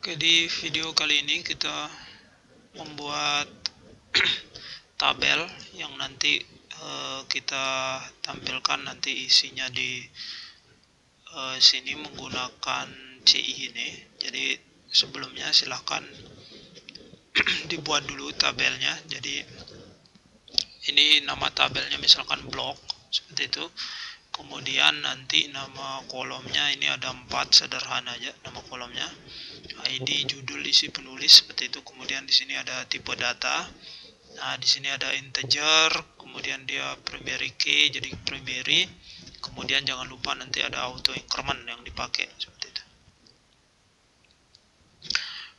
Oke, di video kali ini kita membuat tabel yang nanti kita tampilkan nanti isinya di sini menggunakan CI ini. Jadi sebelumnya silahkan dibuat dulu tabelnya. Jadi ini nama tabelnya misalkan blok seperti itu. Kemudian nanti nama kolomnya ini ada 4, sederhana aja nama kolomnya. ID, judul, isi penulis seperti itu. Kemudian di sini ada tipe data. Nah, di sini ada integer, kemudian dia primary key jadi primary. Kemudian jangan lupa nanti ada auto increment yang dipakai seperti itu.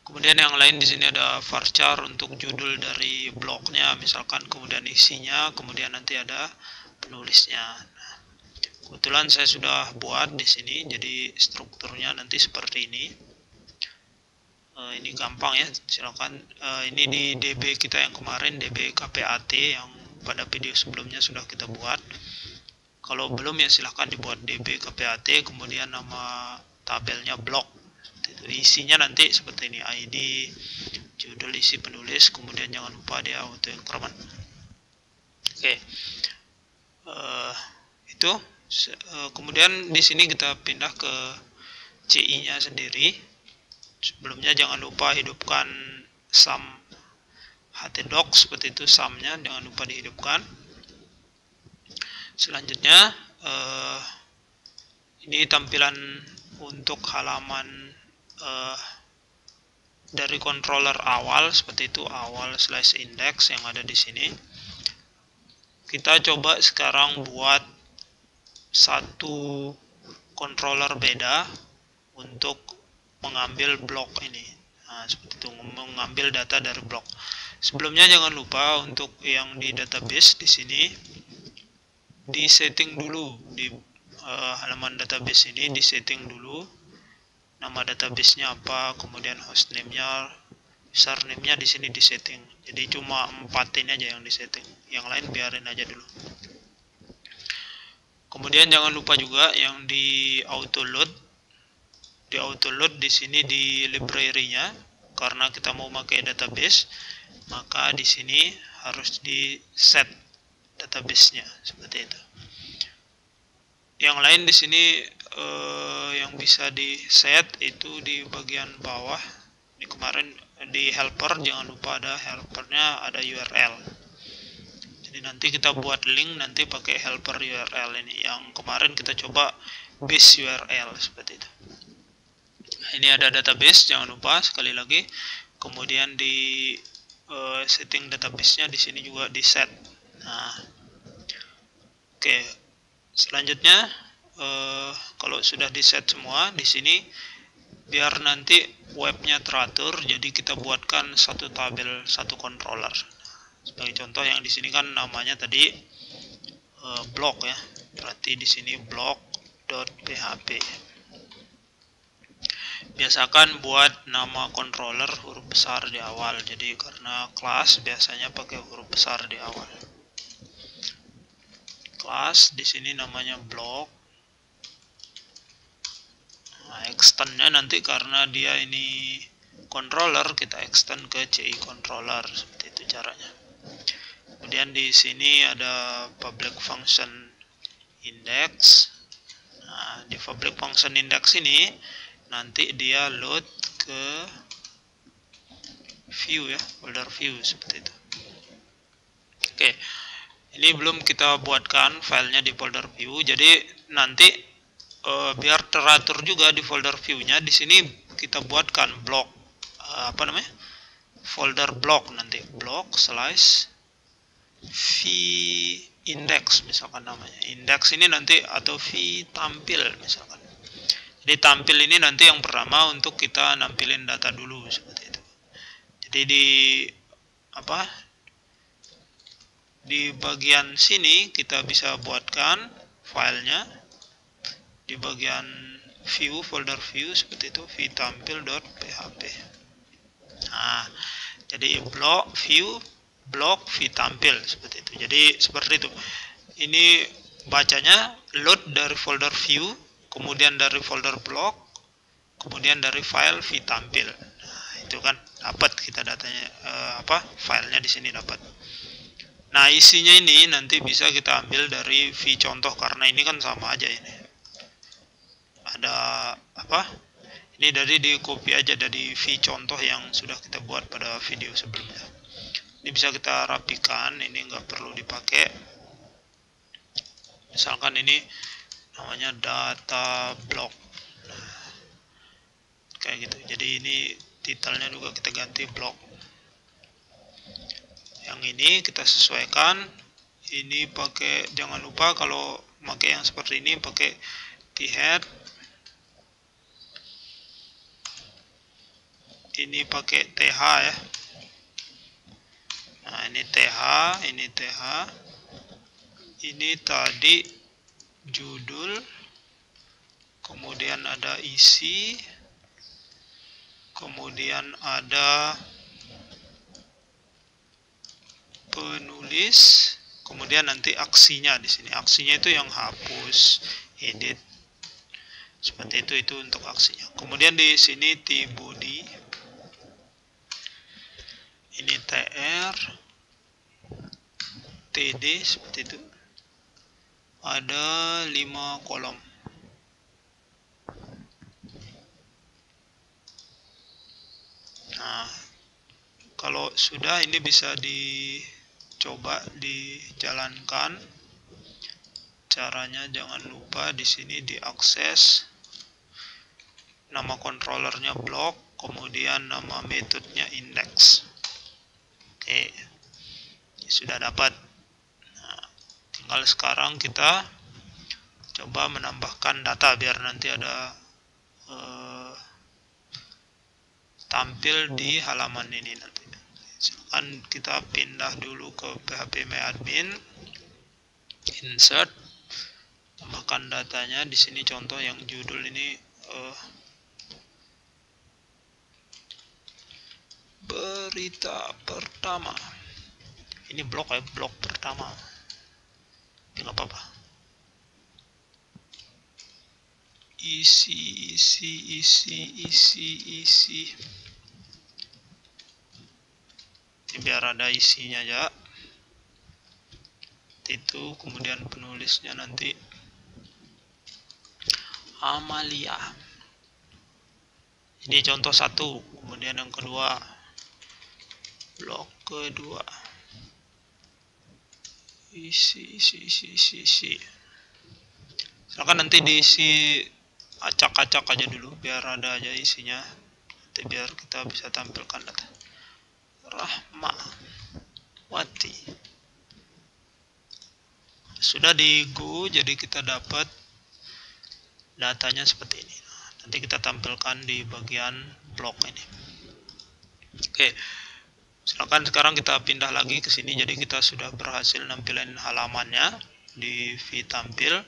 Kemudian yang lain di sini ada varchar untuk judul dari bloknya misalkan, kemudian isinya, kemudian nanti ada penulisnya. Nah, kebetulan saya sudah buat di sini, jadi strukturnya nanti seperti ini. Ini gampang ya, silakan. Ini di DB kita yang kemarin, DB KPAT yang pada video sebelumnya sudah kita buat. Kalau belum ya silahkan dibuat DB KPAT, kemudian nama tabelnya blok. Isinya nanti seperti ini, ID, judul, isi penulis, kemudian jangan lupa dia auto increment. Oke, itu. Kemudian di sini kita pindah ke CI-nya sendiri. Sebelumnya jangan lupa hidupkan sum htdoc seperti itu, sumnya jangan lupa dihidupkan. Selanjutnya ini tampilan untuk halaman dari controller awal seperti itu, awal/index yang ada di sini. Kita coba sekarang buat satu controller beda untuk mengambil blok ini. Nah, seperti itu, mengambil data dari blok. Sebelumnya jangan lupa untuk yang di database di sini di setting dulu di halaman database ini, di setting dulu nama databasenya apa, kemudian hostname-nya, username-nya di sini di setting. Jadi cuma 4 ini aja yang di setting, yang lain biarin aja dulu. Kemudian jangan lupa juga yang di auto load. Di auto load di sini di library-nya, karena kita mau pakai database, maka di sini harus di set database-nya seperti itu. Yang lain di sini yang bisa di set itu di bagian bawah. Ini kemarin di helper, jangan lupa ada helpernya, ada URL. Jadi nanti kita buat link nanti pakai helper URL ini. Yang kemarin kita coba base URL seperti itu. Ini ada database, jangan lupa sekali lagi. Kemudian di setting database-nya di sini juga di set. Nah, oke. Selanjutnya kalau sudah di set semua di sini, biar nanti webnya teratur, jadi kita buatkan satu tabel, satu controller. Sebagai contoh yang di sini kan namanya tadi blok ya. Berarti di sini blok.php. Biasakan buat nama controller huruf besar di awal, jadi karena kelas biasanya pakai huruf besar di awal. Kelas di sini namanya blok. Nah, extendnya nanti karena dia ini controller, kita extend ke CI controller, seperti itu caranya. Kemudian di sini ada public function index. Nah, di public function index ini nanti dia load ke view ya, folder view seperti itu. Oke, ini belum kita buatkan filenya di folder view, jadi nanti biar teratur juga di folder view-nya, di sini kita buatkan blok folder blok, nanti blok/v index misalkan namanya. Index ini nanti atau v tampil misalkan. Jadi tampil ini nanti yang pertama untuk kita nampilin data dulu seperti itu. Jadi di bagian sini kita bisa buatkan filenya di bagian view, folder view seperti itu, vtampil.php. Nah, jadi blok view, blok vtampil seperti itu. Jadi seperti itu. Ini bacanya load dari folder view, kemudian dari folder blok kemudian dari file vtampil. Nah, itu kan dapat kita datanya, filenya di sini dapat. Nah, isinya ini nanti bisa kita ambil dari vcontoh, karena ini kan sama aja ini. Ada ini dari di copy aja dari vcontoh yang sudah kita buat pada video sebelumnya. Ini bisa kita rapikan, ini nggak perlu dipakai. Misalkan ini namanya data block. Nah, kayak gitu. Jadi ini titelnya juga kita ganti block. Yang ini kita sesuaikan. Ini pakai, jangan lupa kalau pakai yang seperti ini pakai t-head. Ini pakai th ya. Nah, ini th, ini th. Ini tadi judul, kemudian ada isi, kemudian ada penulis, kemudian nanti aksinya di sini. Aksinya itu yang hapus, edit, seperti itu untuk aksinya. Kemudian di sini t-body, ini tr, td, seperti itu. Ada 5 kolom. Nah, kalau sudah ini bisa dicoba dijalankan. Caranya jangan lupa di sini diakses nama controllernya block, kemudian nama metodenya index. Oke, sudah dapat. Nah, tinggal sekarang kita coba menambahkan data biar nanti ada tampil di halaman ini nanti. Silakan kita pindah dulu ke phpMyAdmin, insert, tambahkan datanya di sini. Contoh yang judul ini berita pertama. Ini blok ya, blok pertama. Nggak apa-apa. Isi. Ini biar ada isinya ya. Itu kemudian penulisnya nanti Amalia. Ini contoh 1. Kemudian yang kedua, blok kedua, isi. Silakan nanti diisi acak-acak aja dulu biar ada aja isinya. Nanti biar kita bisa tampilkan data. Rahmawati. Sudah di go, jadi kita dapat datanya seperti ini. Nanti kita tampilkan di bagian blok ini. Oke, silakan sekarang kita pindah lagi ke sini. Jadi kita sudah berhasil nampilin halamannya di vtampil.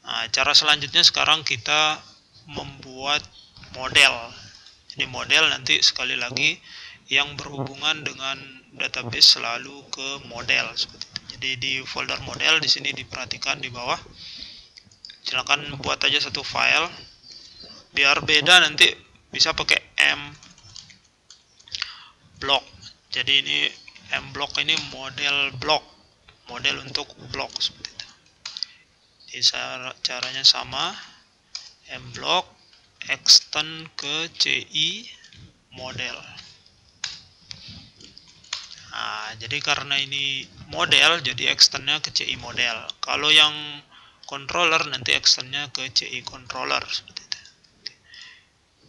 Nah, cara selanjutnya sekarang kita membuat model. Jadi model nanti sekali lagi yang berhubungan dengan database selalu ke model seperti itu. Jadi di folder model di sini diperhatikan di bawah. Silakan buat aja satu file. Biar beda nanti bisa pakai mblock. Jadi ini mblock ini model block. Model untuk blok seperti itu. Jadi caranya sama. Mblock extend ke CI model. Nah, jadi karena ini model, jadi extendnya ke CI model. Kalau yang controller nanti extendnya ke CI controller seperti itu.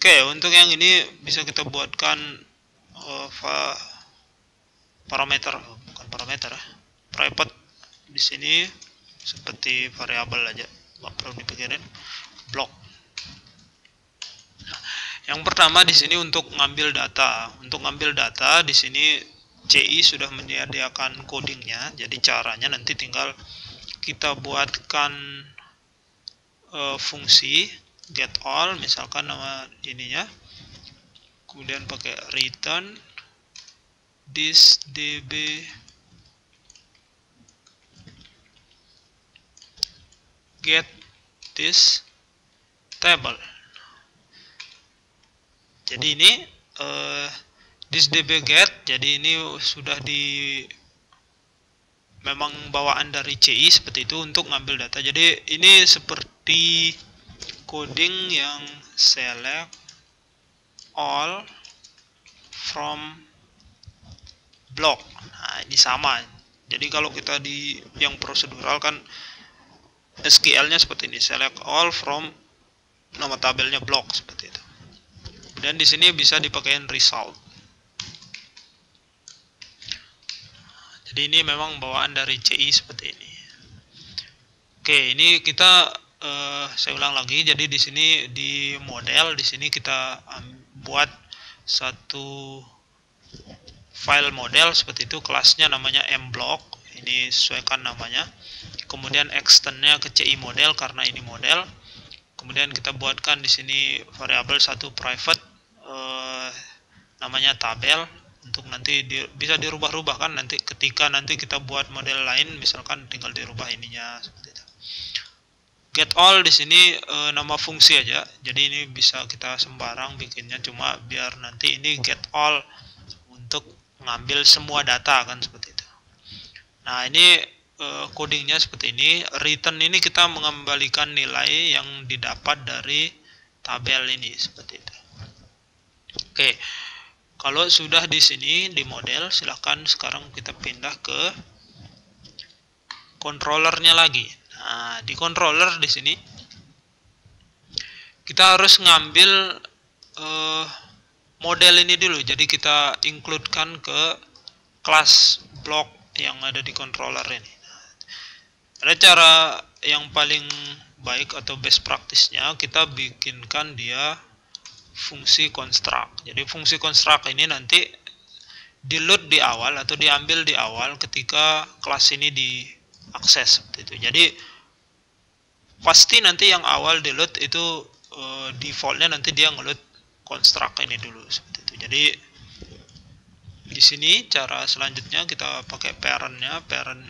Oke, untuk yang ini bisa kita buatkan parameter, bukan parameter, private di sini seperti variabel aja, nggak perlu dipikirin. Block. Nah, yang pertama di sini untuk ngambil data. Untuk ngambil data di sini CI sudah menyediakan codingnya, jadi caranya nanti tinggal kita buatkan fungsi get all, misalkan nama ininya, kemudian pakai return this db get this table. Jadi ini this dbget, jadi ini sudah memang bawaan dari CI seperti itu untuk ngambil data. Jadi ini seperti coding yang select all from block. Nah, ini sama. Jadi kalau kita di yang prosedural kan SQL-nya seperti ini, select all from nama tabelnya block seperti itu. Dan di sini bisa dipakai result. Jadi ini memang bawaan dari CI seperti ini. Oke, ini kita saya ulang lagi. Jadi di sini di model, di sini kita buat satu file model seperti itu, kelasnya namanya mblock. Ini sesuaikan namanya. Kemudian extendnya ke CI model karena ini model. Kemudian kita buatkan di sini variabel satu private namanya tabel. Untuk nanti bisa dirubah-rubah kan nanti ketika nanti kita buat model lain, misalkan tinggal dirubah ininya seperti itu. Get all di sini nama fungsi aja, jadi ini bisa kita sembarang bikinnya, cuma biar nanti ini get all untuk ngambil semua data kan seperti itu. Nah ini codingnya seperti ini. Return ini kita mengembalikan nilai yang didapat dari tabel ini seperti itu. Oke. Kalau sudah di sini di model, silahkan sekarang kita pindah ke controllernya lagi. Nah, di controller di sini kita harus ngambil model ini dulu. Jadi kita include-kan ke kelas block yang ada di controller ini. Ada cara yang paling baik atau best practice-nya, kita bikinkan dia fungsi construct. Jadi fungsi construct ini nanti di load di awal atau diambil di awal ketika kelas ini diakses seperti itu. Jadi pasti nanti yang awal di load itu defaultnya nanti dia ngeload construct ini dulu seperti itu. Jadi di sini cara selanjutnya kita pakai parentnya, parent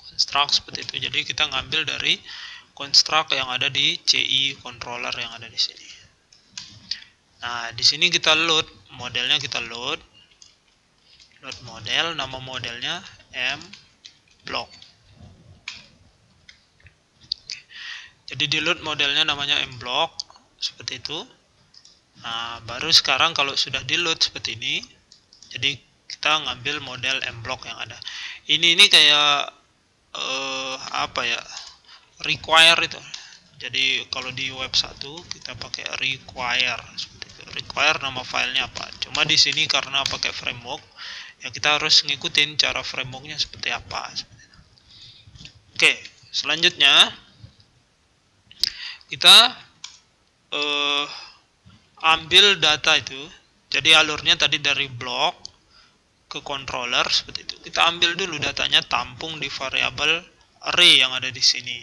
construct seperti itu. Jadi kita ngambil dari construct yang ada di CI controller yang ada di sini. Nah, di sini kita load modelnya, kita load model, nama modelnya mblock. Jadi di load modelnya namanya mblock seperti itu. Nah, baru sekarang kalau sudah di load seperti ini, jadi kita ngambil model mblock yang ada. Ini kayak apa ya? Require itu. Jadi kalau di web 1 kita pakai require. Require nama filenya apa. Cuma di sini karena pakai framework, ya kita harus ngikutin cara frameworknya seperti apa. Oke, selanjutnya kita ambil data itu. Jadi alurnya tadi dari block ke controller seperti itu. Kita ambil dulu datanya, tampung di variabel array yang ada di sini.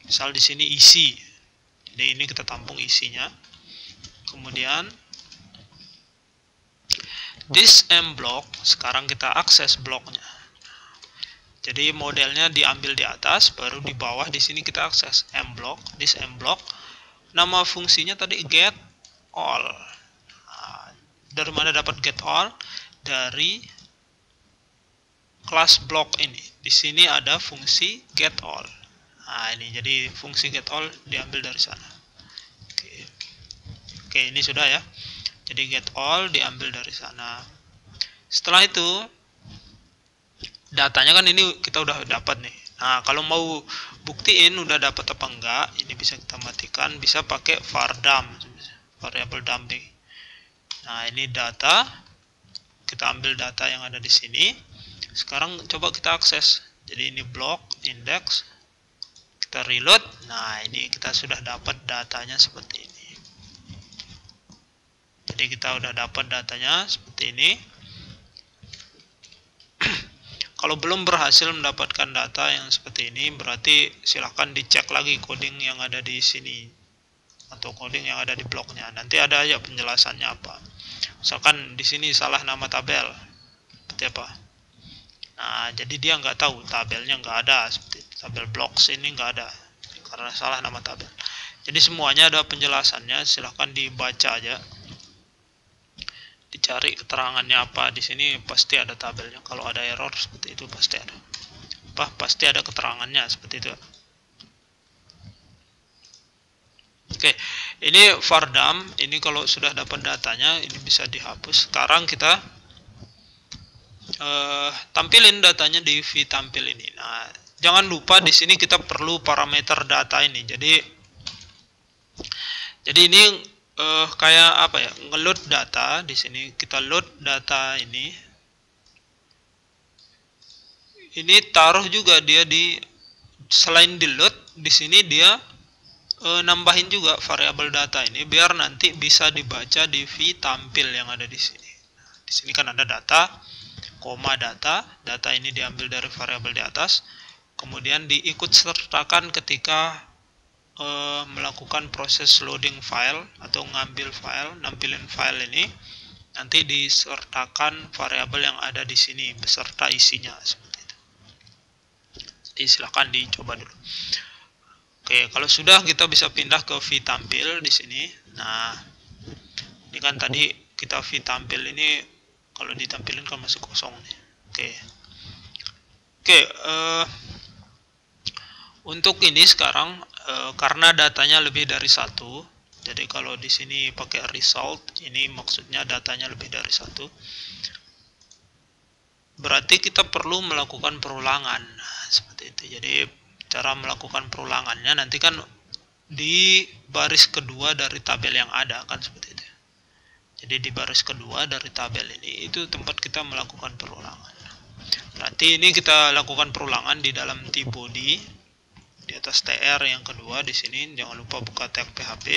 Misal di sini isi. Jadi ini kita tampung isinya. Kemudian this mblock, sekarang kita akses bloknya. Jadi modelnya diambil di atas, baru di bawah di sini kita akses mblock, this mblock. Nama fungsinya tadi get all. Nah, dari mana dapat get all? Dari kelas block ini. Di sini ada fungsi get all. Nah, ini jadi fungsi get all diambil dari sana. Oke, ini sudah ya. Jadi get all diambil dari sana. Setelah itu datanya kan ini kita udah dapat nih. Nah, kalau mau buktiin udah dapat apa enggak, ini bisa kita matikan, bisa pakai var_dump, variabel dumping. Nah, ini data. Kita ambil data yang ada di sini. Sekarang coba kita akses. Jadi ini block index. Kita reload. Nah, ini kita sudah dapat datanya seperti ini. Jadi kita udah dapat datanya seperti ini. Kalau belum berhasil mendapatkan data yang seperti ini, berarti silahkan dicek lagi coding yang ada di sini atau coding yang ada di bloknya. Nanti ada aja penjelasannya apa. Misalkan di sini salah nama tabel, seperti apa? Nah, jadi dia nggak tahu tabelnya nggak ada, seperti tabel blocks ini nggak ada karena salah nama tabel. Jadi semuanya ada penjelasannya, silahkan dibaca aja, dicari keterangannya apa. Di sini pasti ada tabelnya. Kalau ada error seperti itu pasti ada. Pasti ada keterangannya seperti itu. Oke, ini vardam. Ini kalau sudah dapat datanya, ini bisa dihapus. Sekarang kita tampilin datanya di view tampil ini. Nah, jangan lupa di sini kita perlu parameter data ini. Jadi ini kayak apa ya? Ngeload data di sini. Kita load data ini. Ini taruh juga dia di, selain di load, di sini dia nambahin juga variabel data ini biar nanti bisa dibaca di view tampil yang ada di sini. Di sini kan ada data, koma data ini diambil dari variabel di atas, kemudian diikut sertakan ketika melakukan proses loading file atau ngambil file, nampilin file ini, nanti disertakan variabel yang ada di sini beserta isinya seperti itu. Jadi silahkan dicoba dulu. Oke, kalau sudah kita bisa pindah ke view tampil di sini. Nah, ini kan tadi kita view tampil ini kalau ditampilin kan masih kosong nih. Oke, untuk ini sekarang karena datanya lebih dari satu, jadi kalau di sini pakai result, ini maksudnya datanya lebih dari satu. Berarti kita perlu melakukan perulangan. Nah, seperti itu. Jadi cara melakukan perulangannya nanti kan di baris kedua dari tabel yang ada kan seperti itu. Jadi di baris kedua dari tabel ini itu tempat kita melakukan perulangan. Berarti ini kita lakukan perulangan di dalam tbody di atas tr yang kedua di sini. Jangan lupa buka tag php.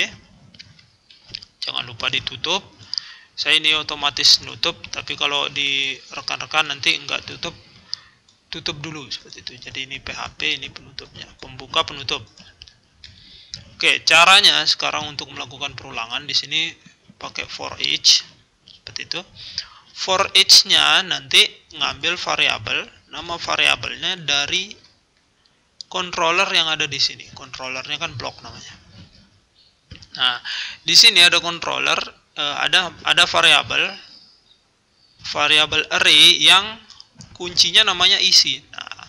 Jangan lupa ditutup. Saya ini otomatis nutup, tapi kalau di rekan-rekan nanti enggak tutup dulu seperti itu. Jadi ini PHP, ini penutupnya, pembuka penutup. Oke, caranya sekarang untuk melakukan perulangan di sini pakai for each seperti itu. For each-nya nanti ngambil variabel, nama variabelnya dari controller yang ada di sini. Controllernya kan block namanya. Nah, di sini ada controller, ada variabel array yang kuncinya namanya isi. Nah,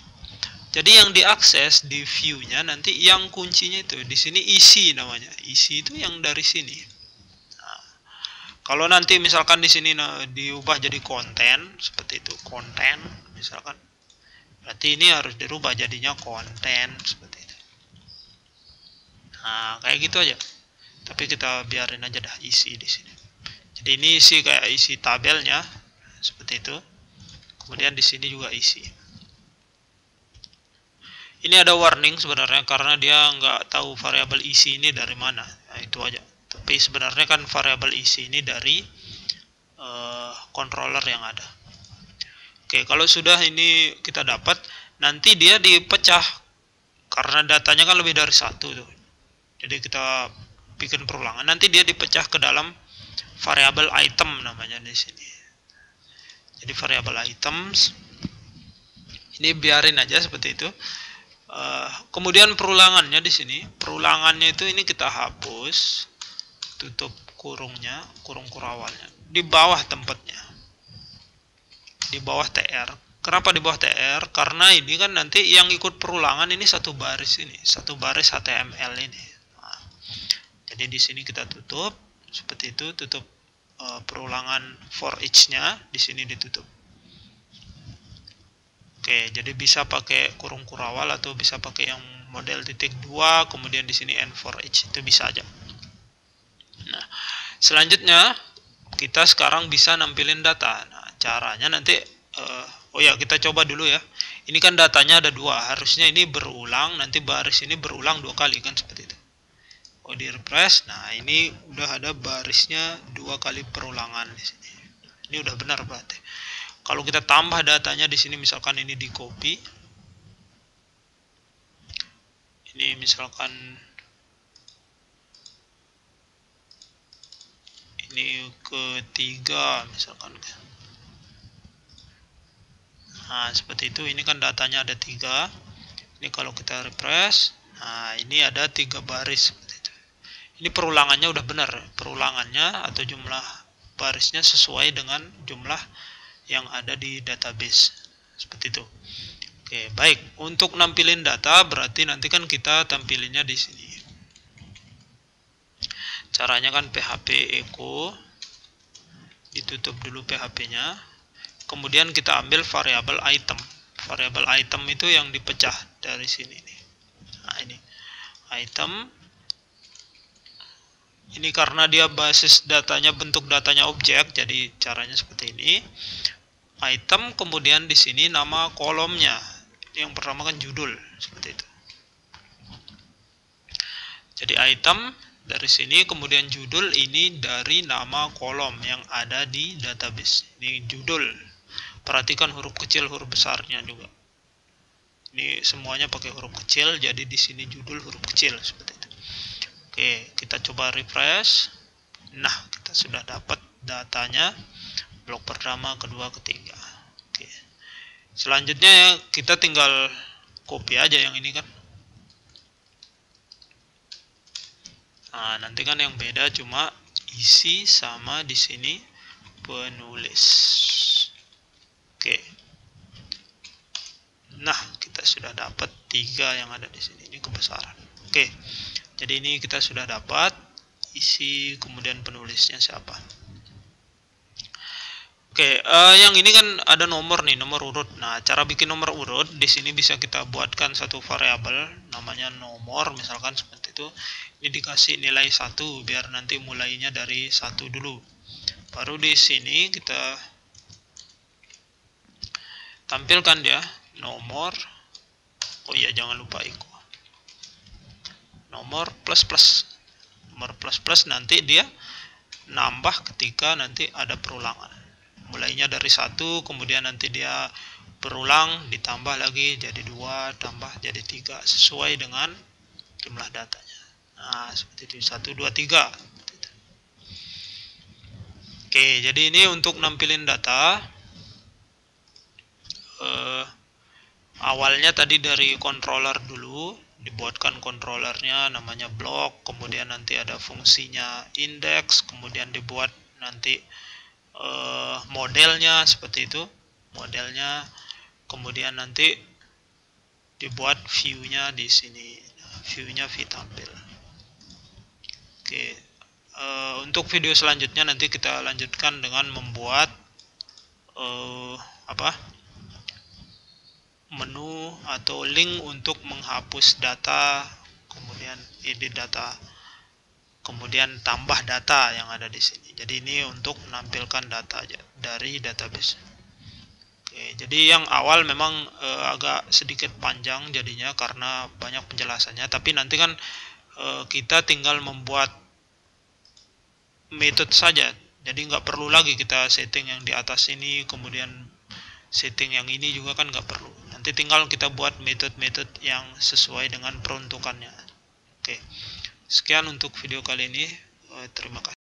jadi yang diakses di view-nya nanti yang kuncinya itu di sini isi namanya. Isi itu yang dari sini. Nah, kalau nanti misalkan di sini diubah jadi konten seperti itu, konten misalkan, berarti ini harus dirubah jadinya konten seperti itu. Nah, kayak gitu aja. Tapi kita biarin aja dah isi di sini. Jadi ini isi kayak isi tabelnya seperti itu. Kemudian di sini juga isi. Ini ada warning sebenarnya karena dia nggak tahu variabel isi ini dari mana. Nah, itu aja. Tapi sebenarnya kan variabel isi ini dari controller yang ada. Oke, kalau sudah ini kita dapat, nanti dia dipecah karena datanya kan lebih dari satu tuh. Jadi kita bikin perulangan. Nanti dia dipecah ke dalam variabel item namanya di sini. Jadi variabel items ini biarin aja seperti itu. Kemudian perulangannya di sini, perulangannya itu ini kita hapus, tutup kurungnya, kurung kurawalnya di bawah tempatnya, di bawah tr. Kenapa di bawah tr? Karena ini kan nanti yang ikut perulangan ini satu baris ini, satu baris html ini. Nah, jadi di sini kita tutup seperti itu, tutup perulangan for each-nya di sini ditutup. Oke, jadi bisa pakai kurung kurawal atau bisa pakai yang model titik 2, kemudian di sini end for each, itu bisa aja. Nah, selanjutnya kita sekarang bisa nampilin data. Nah, caranya nanti oh ya, kita coba dulu ya. Ini kan datanya ada dua, harusnya ini berulang, nanti baris ini berulang 2 kali kan seperti itu. Oh, di refresh. Nah, ini udah ada barisnya 2 kali perulangan di sini. Ini udah benar berarti. Kalau kita tambah datanya di sini, misalkan ini di copy. Ini misalkan ini ketiga misalkan. Nah, seperti itu. Ini kan datanya ada 3. Ini kalau kita refresh, nah ini ada 3 baris seperti itu. Ini perulangannya udah benar, perulangannya atau jumlah barisnya sesuai dengan jumlah yang ada di database. Seperti itu. Oke, baik. Untuk nampilin data berarti nanti kan kita tampilinnya di sini. Caranya kan php echo, ditutup dulu php-nya. Kemudian kita ambil variabel item. Variabel item itu yang dipecah dari sini nih. Nah, ini item. Ini karena dia basis datanya, bentuk datanya objek, jadi caranya seperti ini. Item, kemudian di sini nama kolomnya. Yang pertama kan judul, seperti itu. Jadi item dari sini, kemudian judul ini dari nama kolom yang ada di database. Ini judul. Perhatikan huruf kecil, huruf besarnya juga. Ini semuanya pakai huruf kecil, jadi di sini judul huruf kecil, seperti itu. Oke, kita coba refresh. Nah, kita sudah dapat datanya blok pertama, kedua, ketiga. Oke. Selanjutnya kita tinggal copy aja yang ini kan. Nah, nanti kan yang beda cuma isi sama di sini penulis. Oke. Nah, kita sudah dapat 3 yang ada di sini. Ini kebesaran. Oke. Jadi ini kita sudah dapat isi, kemudian penulisnya siapa. Oke, yang ini kan ada nomor nih, nomor urut. Nah, cara bikin nomor urut di sini bisa kita buatkan satu variabel namanya nomor, misalkan seperti itu. Ini dikasih nilai 1 biar nanti mulainya dari 1 dulu. Baru di sini kita tampilkan dia nomor. Oh iya, jangan lupa echo. Nomor plus plus. Nomor plus plus nanti dia nambah ketika nanti ada perulangan. Mulainya dari 1, kemudian nanti dia berulang, ditambah lagi jadi 2, tambah jadi 3, sesuai dengan jumlah datanya. Nah, seperti itu, 1, 2, 3. Oke, jadi ini untuk nampilin data. Awalnya tadi dari controller dulu, dibuatkan controllernya namanya blok, kemudian nanti ada fungsinya index, kemudian dibuat nanti modelnya seperti itu, modelnya, kemudian nanti dibuat view-nya di sini, view-nya tampil. Oke, untuk video selanjutnya nanti kita lanjutkan dengan membuat menu atau link untuk menghapus data, kemudian edit data, kemudian tambah data yang ada di sini. Jadi ini untuk menampilkan data aja dari database. Oke, jadi yang awal memang agak sedikit panjang jadinya karena banyak penjelasannya, tapi nanti kan kita tinggal membuat metode saja. Jadi nggak perlu lagi kita setting yang di atas ini, kemudian setting yang ini juga kan nggak perlu. Nanti tinggal kita buat metode-metode yang sesuai dengan peruntukannya. Oke, sekian untuk video kali ini. Terima kasih.